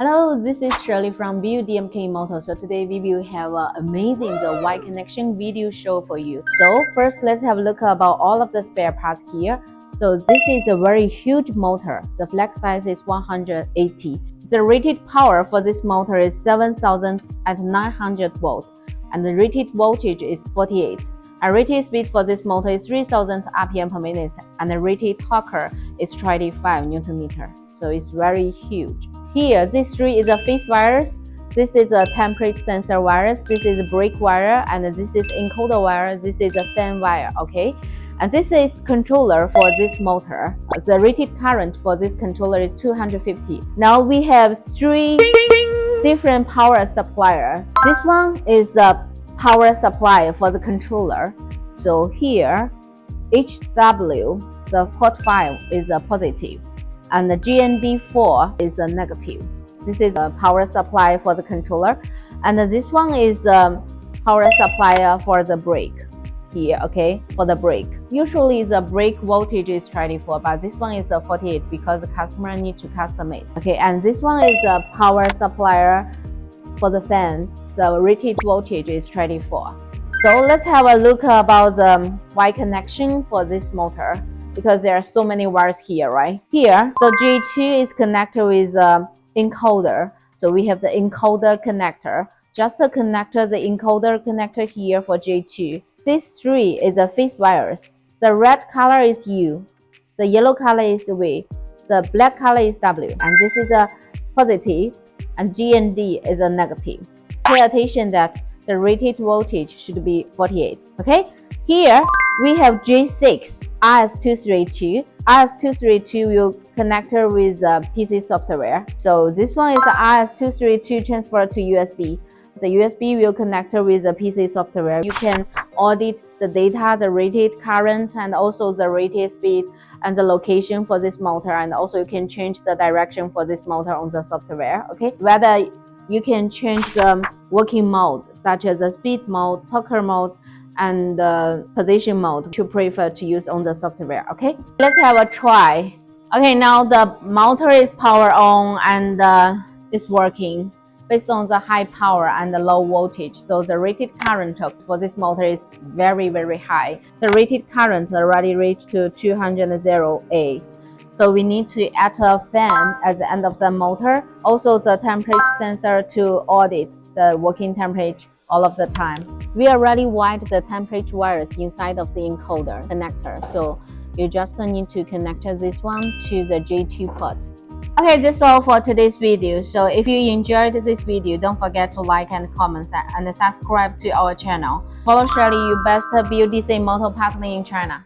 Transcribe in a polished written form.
Hello, this is Shirley from BeUDMKE Motor. So today we will have an amazing wire connection video show for you. So first, let's have a look about all of the spare parts here. So this is a very huge motor. The flex size is 180. The rated power for this motor is 7,900 volts, and the rated voltage is 48. A rated speed for this motor is 3,000 RPM per minute, and the rated torque is 25 Newton meter. So it's very huge. Here, this three is a phase wires. This is a temperature sensor wires. This is a brake wire, and this is encoder wire. This is a fan wire. Okay, and this is controller for this motor. The rated current for this controller is 250. Now we have three different power supplier. This one is a power supply for the controller. So here, HW, the port 5 is a positive, and the GND4 is a negative. This is a power supply for the controller, and this one is a power supply for the brake here. Okay, for the brake, usually the brake voltage is 24, but this one is a 48 because the customer needs to custom it. Okay, and this one is a power supplier for the fan. The rated voltage is 24. So let's have a look about the wire connection for this motor, because there are so many wires here, right? Here, so J2 is connected with encoder. So we have the encoder connector. Just the connector, the encoder connector here for J2. These three is the phase wires. The red color is U, the yellow color is V, the black color is W, and this is a positive, and G and D is a negative. Pay attention that the rated voltage should be 48. Okay, here we have J6 RS232. RS232 will connect with PC software. So this one is the RS232 transfer to USB. The USB will connect with the PC software. You can audit the data, the rated current, and also the rated speed and the location for this motor, and also you can change the direction for this motor on the software. Okay, whether you can change the working mode, such as the speed mode, torque mode, and position mode to prefer to use on the software. Okay, let's have a try. Okay, now the motor is power on and it's working based on the high power and the low voltage. So the rated current for this motor is very high. The rated current already reached to 200 A. So we need to add a fan at the end of the motor, also the temperature sensor to audit the working temperature all of the time. We already wired the temperature wires inside of the encoder connector, so you just need to connect this one to the J2 port. Okay, that's all for today's video. So if you enjoyed this video, don't forget to like and comment and subscribe to our channel. Follow Shirley, your best BLDC motor partner in China.